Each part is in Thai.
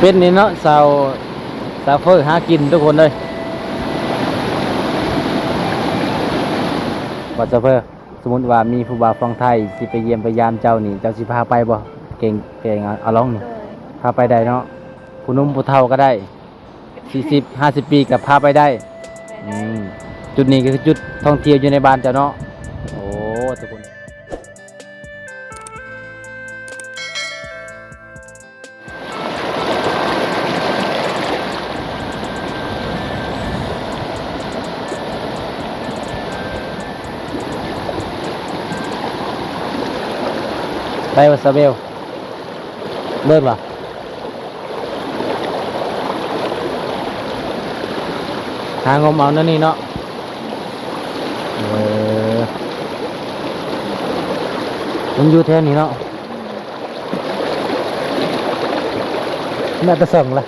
เป็นนี่เนาะสาวเฟอร์หากินทุกคนเลยว่าสาวเฟอร์สมมติว่ามีผู้บ่าวฟังไทยสิไปเยี่ยมไปยามเจ้านี่เจ้าสิพาไปบ่เก่งเอาลองนี่พาไปได้เนาะผู้หนุ่มผู้เฒ่าก็ได้40-50 ปีกับพาไปได้จุดนี้ก็คือจุดท่องเที่ยวอยู่ในบ้านเจ้าเนาะโอ้ทุกคนไปวัดสะเบลเลิกเหรอหางมเอานั่นนี่เนาะมันอยู่แถวนี้เนาะแม่จะส่งละ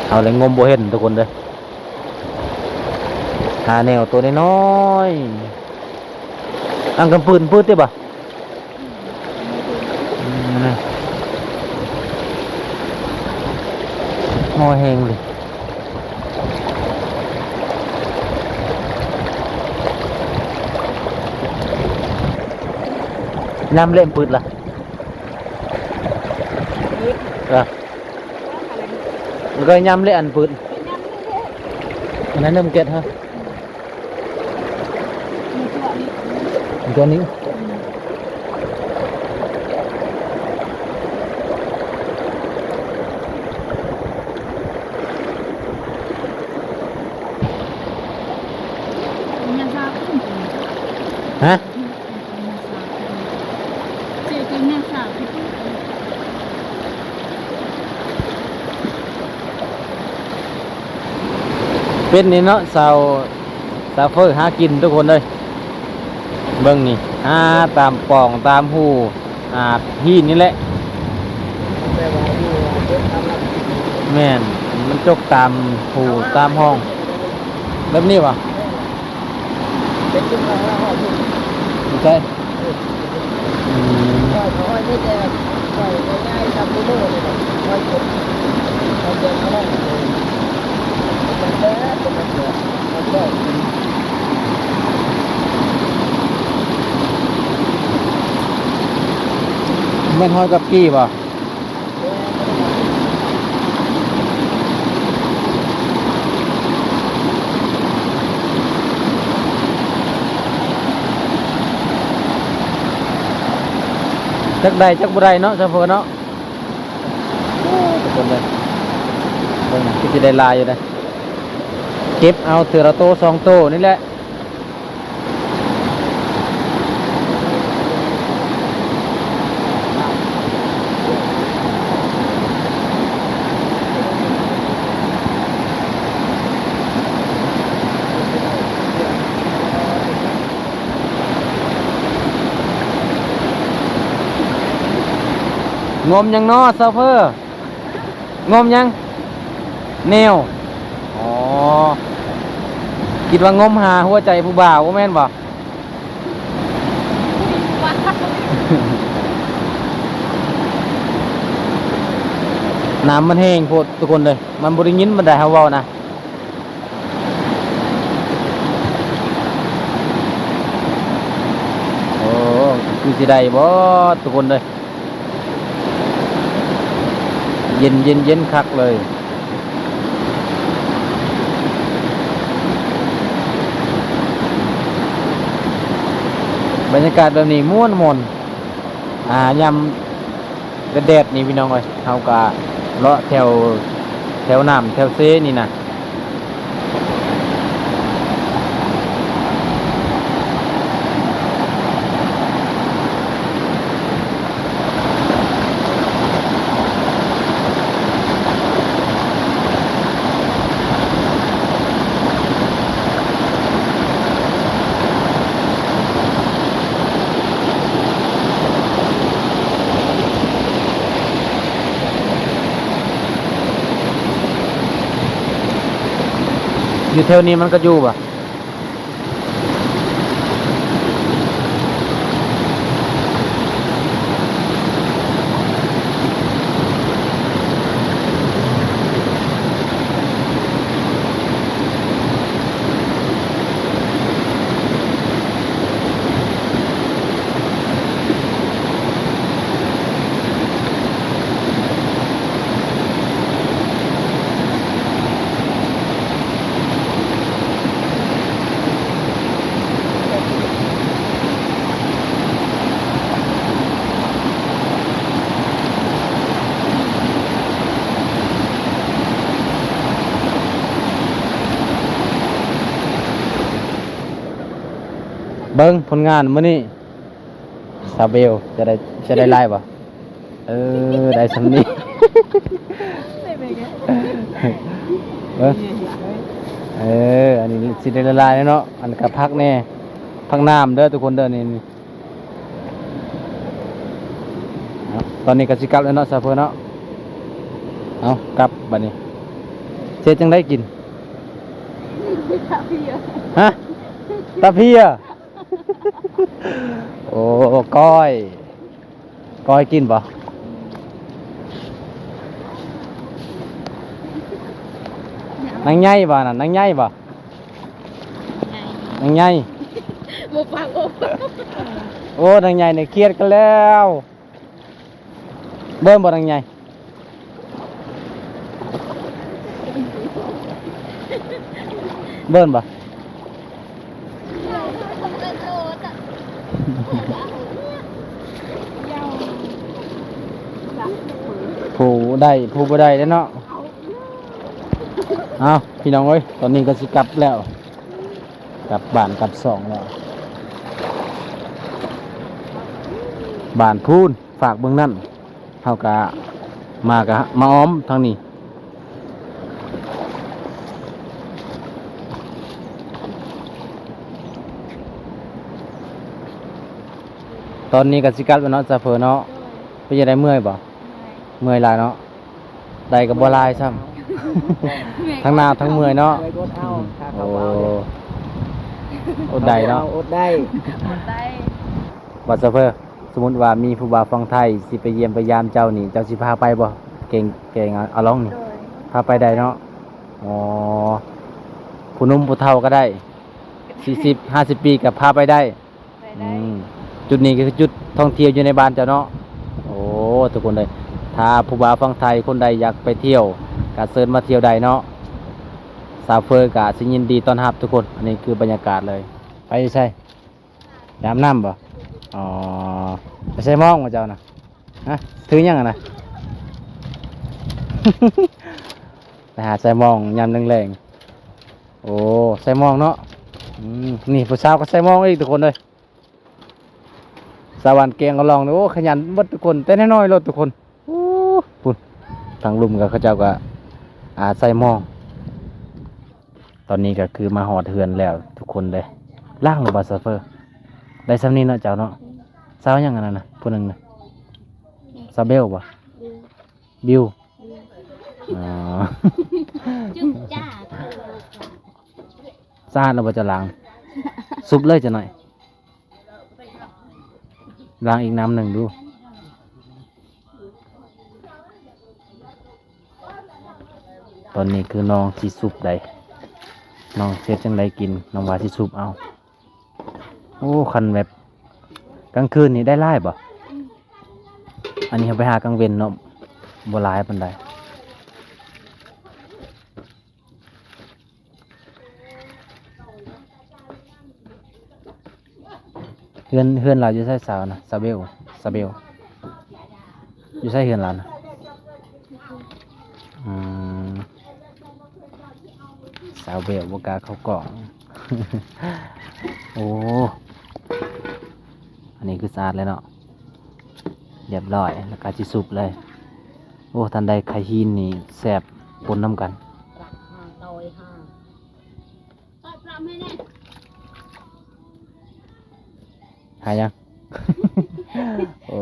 เอาเลยงมโบเห็นทุกคนเลยหาแนวตัวน้อยๆอังกำปืนปืดได้ปะงอแหงเลยน้ำเล่มปืดล่ะมันก็ย้ำเล่อันปืดอันนั้นน้ำเกล็ดฮะตัวนี้ฮะเป็นนี่เนาะสาวเฟอร์หากินทุกคนเลยเบิ่งนี่หาตามป่องตามหูหินนี่แหละแม่นมันจกตามหูตามห้องแบบนี้วะไม่ใช่แม่นห้อยกับกี้ป่ะจักใดจักบุไรเนาะเฉพาะเนาะทุกคนเลยเบิ่งที่จะได้ลายอยู่เลยเก็บเอาเถื่อละโต2 โตนี่แหละงมยังเนาะซาเฟอร์งมยังแนวอ๋อคิดว่างมหาหัวใจผู้บ่าวว่าแม่นบ่ น้ำมันแห้งโพดทุกคนเลยมันบริยินมันได้ฮาวานะโอ้คือสิได้บ่ทุกคนเลยเย็นคักเลยบรรยากาศแบบนี้ม่วนยำแดดนี่พี่น้องเลยเฮากะเลาะแถวน้ำแถวเซนี่นะ อยู่แถวนี้มันก็อยู่ป่ะเบิ้งผลงานมื้อนี้ซาเบลจะได้ไล่ป่ะได้สำนี้ เอออันนี้สิได้ละลายแน่เนาะอันกับพักแน่พักน้ำเด้อทุกคนเด้อนี่เอาตอนนี้ก็สิกลับแล้วเนาะซาเฟอร์เนาะเอากลับบัดนี้เฮ็ดจังได้กินฮะตาเพียโอ้ก้อยกินป่ะนางใหญ่ป่ะน่ะนางใหญ่ป่ะนางใหญ่บ่ฟังโอ้ โอ้นางใหญ่เนี่ยเครียดกันแล้วเบิ่มบ่นางใหญ่เบิ่มบ่ผู้ได้ผู้บ่ได้แล้วเนาะเอาพี่น้องเอ้ยตอนนี้ก็สิกลับแล้วกลับบ้านกลับสองแล้วบ้านพูนฝากเบื้องนั่นเฮากะมาอ้อมทางนี้ตอนนี้ก็สิกลับแล้วเนาะซาเฟอร์เนาะไปจะได้เมื่อยบ่เมื่อยหลายเนาะได้ก็บ่หลายซ้ำทั้งหน้าทั้งเมื่อยเนาะโอ้อดได้เนาะอดได้ ได้ บ่ซาเฟอร์สมมุติว่ามีผู้บ่าวฟังไทยสิไปเยี่ยมไปยามเจ้านี่เจ้าสิพาไปบ่เก่งเอาลองนี่ โดย พาไปได้เนาะอ๋อผู้หนุ่มผู้เฒ่าก็ได้40-50 ปีก็พาไปได้ ไป อื ได้ มจุดนี้ก็คือจุดท่องเที่ยวอยู่ในบ้านเจ้าเนาะโอ้ทุกคนเลยถ้าผู้บ่าวฟังไทยคนใดอยากไปเที่ยวก็เชิญมาเที่ยวได้เนาะซาเฟอร์ก็สิยินดีต้อนรับทุกคนอันนี้คือบรรยากาศเลยไปใช่ยามน้ำบ่อ๋อไปใช่มองมาเจ้านะฮะถือยังอะนะ ไปหาใส่มองยามแรงๆโอ้ใส่มองเนาะนี่ผู้สาวก็ใส่มองอีกทุกคนเลยสวรรค์เกียงก็ลองโอ้ขยันเบัดทุกคนแต่น้อยๆรถทุกคนโอ้ปุ่นทางลุมกับเขาเจ้าก็ใส่มองตอนนี้ก็คือมาหอดเฮือนแล้วทุกคนเลยล่างหรือบาซัฟเฟอร์ได้ซ้ำนี้เนาะเจ้าเนาะสาวยังไงนะผู้หนึ่งนะซาเบลบ่บิวอ๋อ จุ๊บจ้า สะอาดเราบ่จะล้างซุปเลยจะหน่อยล้างอีกน้ำหนึ่งดูตอนนี้คือน้องสิซุปใดน้องเสร็จจังไดกินน้องว่าสิซุปเอาโอ้คันแบบกลางคืนนี่ได้ไล่บ่อันนี้เขาไปหากลางเว้นเนาะบ่หลายปานใดเฮือนเราอยู่ใส่สาวนะซาเบลอยู่ใส่เฮือนเรานะสาวเบลบกล้าเข้ากล่อง โอ้อันนี้คือสะอาดเลยเนาะเรียบร้อยแล้วก็จิสุบเลยโอ้ทันใดไข่หินนี่แซ่บปนน้ำกันหายยัง โอ้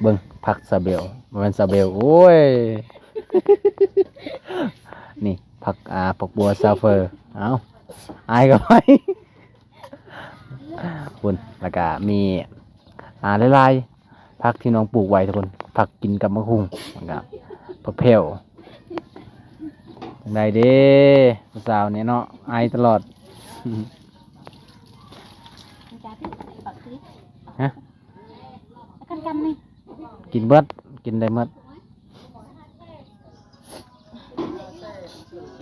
เบิ่งผักซาเบลมันซาเบลโอ้ย นี่ผัก ผักบัวซาเฟอร์เอาอายก็ไปคุณแล้วก็มีหลายๆผักที่น้องปลูกไว้ทุกคนผักกินกับมะฮุ่งนะครับผักเพลจังไดเด้ผู้สาวเนี่ยเนาะอายตลอด ฮะ กันนี่ กินเบิดกินได้เบิด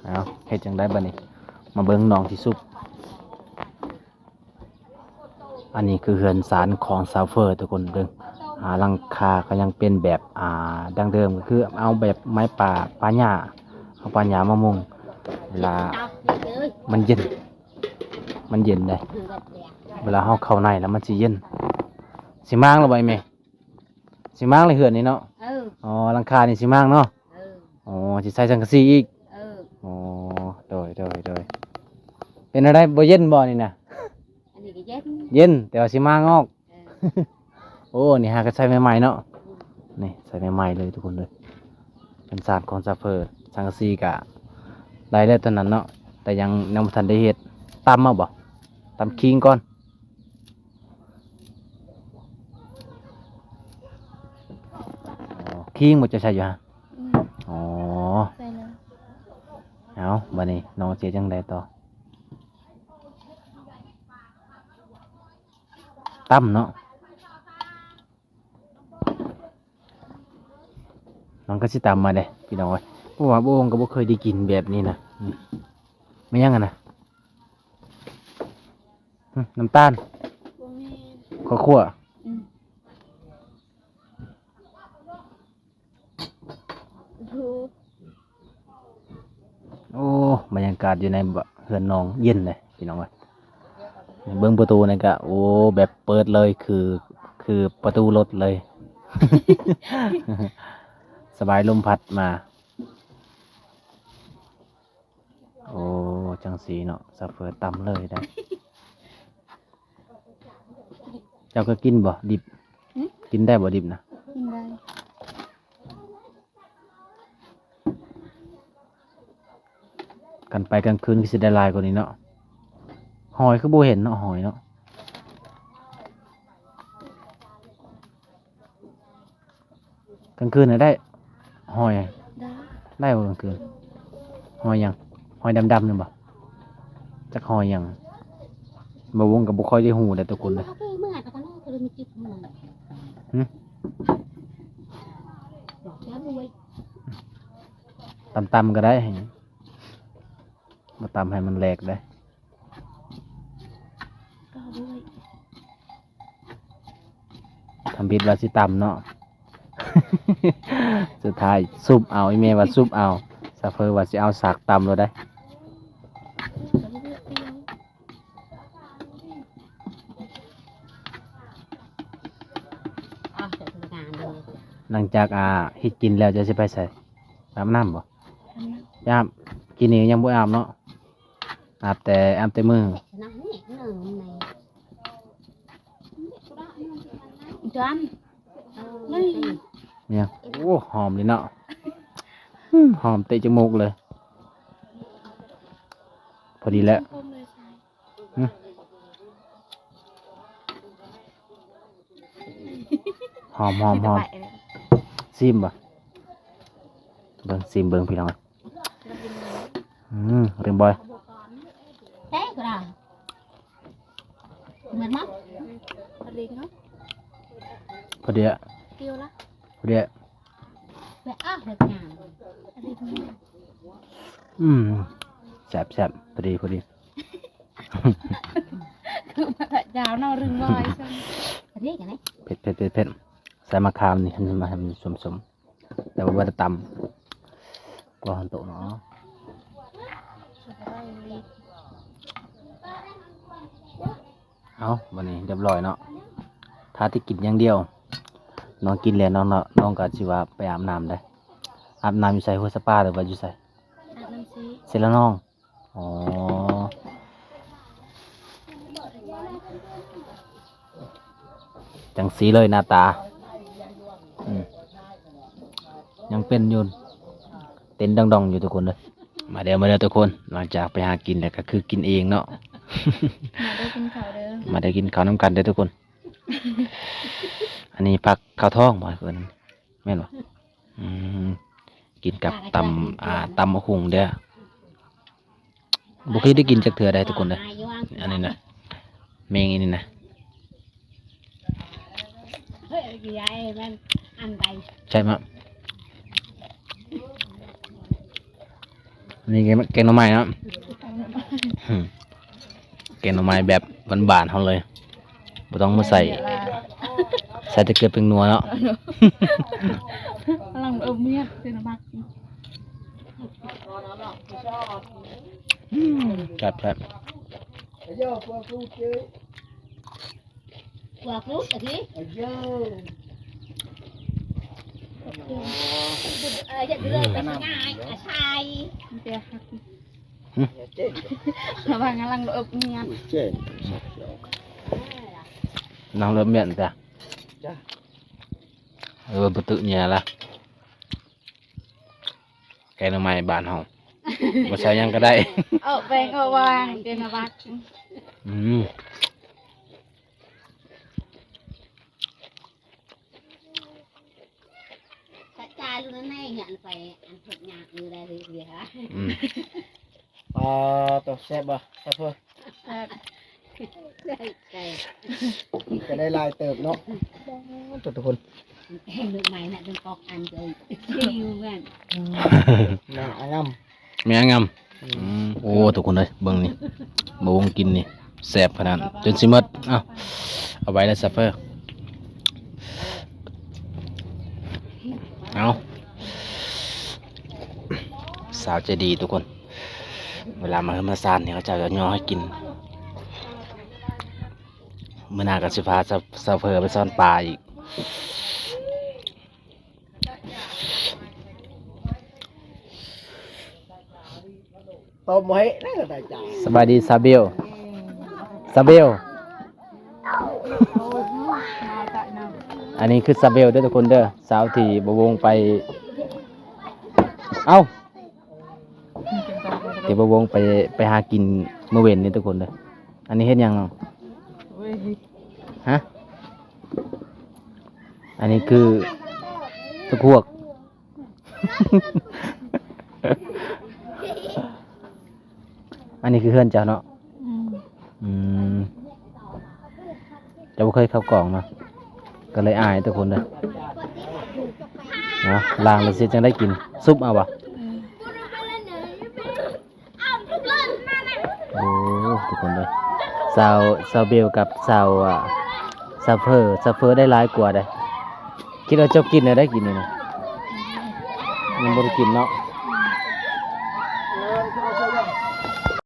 เอาเฮ็ดจังได้บัดนี้มาเบิ่งน้องที่ซุปอันนี้คือเฮือนศาลของซาเฟอร์ทุกคนเบิ่งหลังคาก็ยังเป็นแบบดั้งเดิมก็คือเอาแบบไม้ป่าหญ้าเอาป่าหญ้ามามุงเวลามันเย็นเลยเวลาเฮาเข้าในแล้วมันสิเย็นสิมางแล้วบ่ไอ้แม่สิมางเลยเฮือนนี่เนาะอ๋อหลังคานี่สิมางเนาะอ๋อสิใส่สังกะสีอีกอ๋อโดยเป็นอะไรบ่เย็นบ่นี่น่ะ อันนี้ก็เย็น เย็นแต่ว่าสิมางอก โอ้นี่หาก็ใส่ใหม่ๆเนาะนี่ใส่ใหม่ๆเลยทุกคนเลยเป็นศาสตร์ของซาเฟอร์สังกะสีกะได้แล้วตอนนั้นเนาะแต่ยังบ่ทันได้เฮ็ดตำมาบ่ตำคิงก่อนอ๋อคิงบ่จะใช่อยู่ฮะอ๋อ ใส่เลย เอาบัดนี้น้องเสียจังไดต่อตั้มเนาะน้องก็สิตามมาเด้พี่น้องเอ้ยเพราะว่าบ่วงก็บ่เคยได้กินแบบนี้นะไม่ยังอ่ะนะน้ำตาล บ่แม่น ข้าวคั่ว ดู โอ้บรรยากาศอยู่ในเฮือนน้องเย็นเลยพี่น้องเอ้ยเบิ่งประตูนี่ก็โอ้แบบเปิดเลยคือประตูรถเลย สบายลมพัดมาโอ้จังสีเนาะซาเฟอร์ตำเลยได้ เจ้าก็กินบ่ดิบกินได้บ่ดิบนะ กินได้ กันไปกลางคืนก็สิได้หลายกว่านี้เนาะหอยคือบ่เห็นเนาะหอยเนาะกลางคืนน่ะได้หอย ได้ ได้บ่กลางคืนหอยหยังหอยดำๆนี่บ่จักหอยหยังบ่วงก็บ่ค่อยได้ฮู้ได้ทุกคนเลย เขาไปเมื่อตะกันก็เลยมีจิตมัน หึ บอกแล้วรวย ตำๆก็ได้มาตำให้มันแหลกได้ ก็รวย ทำผิดว่าสิตำเนาะ สุดท้ายซุปเอาไอ้แม่ว่าซุปเอาซาเฟอร์ว่าสิเอาสากตำเลยได้ ก็เลือกเดียวจะทำงานเลย หลังจากเฮ็ดกินแล้วจะสิไปใส่อาบน้ำบ่ยามกินนี่ยังบ่อาบเนาะอาบแต่มือ น้ำนี่หนึ่งในจานนี่ เนี่ยโอ้หอมเลยเนาะหอมเตะจมูกเลย พอดีแล้วหอมซิมบ่เบิ่งซิมเบิ่งพี่น้องเรียบร้อย เต๊ะก็ได้เหมือนมั้งพอดีเนาะ พอดีอะ เดียวละ พอดีอะ แบบแบบงานพอดี แซ่บพอดี คือมาแต่ยาวนอรึงบ่อยใช่ไหมพอดีกันไหม เผ็ดใส่มะขามนี่มาให้มันสมแต่ว่าบ่ได้ตำก็หันโตะเนาะเอาวันนี้เรียบร้อยเนาะถ้าที่กินอย่างเดียวน้องกินแล้วน้องก็สิว่าไปอาบน้ำได้อาบน้ำอยู่ใส่หัวสปาหรือว่าอยู่ใส่ น้ำซี เสร็จแล้วน้องอ๋อจังสีเลยหน้าตายังเป็นอยู่เต้นดองๆอยู่ทุกคนเลย มาเด้อทุกคนหลังจากไปหากินแล้วก็คือกินเองเนาะ มาได้กินข้าวเด้อ มาได้กินข้าวน้ำกันเด้อทุกคน อันนี้ผักข้าวท้องบ่เพิ่นแม่นบ่กินกับตำมะฮุงเด้อบ่เคยได้กินจักเทื่อใดทุกคนเด้ออันนี้นะแมงอันนี้นะ เฮ้ยยายมันอันใด ใช่มั้ยนี่แกงหน่อไม้เนาะแกงหน่อไม้แบบบานๆเฮาเลยบ่ต้องมาใส่แต่เกลือเป็นนัวเนาะ กำลังเมียดเป็นบัก ครับ กวกลูกอะทีจะเดินไปง่ายชายเดี๋ยวระวังกำลังเมียด น้องเริ่มเมียนจ้ะบ่ตึเนี่ยละแกงหน่อไม้บ้านเฮาบ่ใส่หยังก็ได้ แบงเอาวางเป็นบัก ตาลูกนั่นnhận phải ăn thịt nhạt như đây thì gì hả? ตัวแซ่บบ่แซ่บเพิ่น Đây, จะได้ลายเติบเนาะทุกคน em được mày lại đừng cọc ăn rồi. Chiêuกัน นางอางำ แม่งามโอ้ทุกคนเลยเบิ่งนี่บ่วงกินนี่แซ่บขนาดจนสิหมดเอาไว้แล้วซัฟเฟอร์เอาสาวใจดีทุกคน เวลามาเฮือนมาซานเนี่ยเขาจะย่อให้กินมื้อหน้าก็สิพาซัฟเฟอร์ไปซ่อนปลาอีก ต้มไว้น่าจะได้จ่าย สบายดีซาเบลอันนี้คือซาเบลเด้อทุกคนเด้อสาวที่บวงไปที่บวงไปหากินเมื่อเว้นนี่ทุกคนเด้ออันนี้เฮ็ดหยังเนาะฮะอันนี้คือตะพวก อันนี้คือเพื่อนเจ้าเนาะเจ้าบ่เคยเข้ากล่องเนาะก็เลยอายทุกคนเลยเนาะล้างแล้วสิจังได้กินซุปเอาบ่โอ้ทุกคนเลยสาวเบลกับสาวซาเฟอร์ได้หลายกว่าเด้คิดว่าเจ้ากินแล้วได้กินนี่นะยังบ่ได้กินเนาะ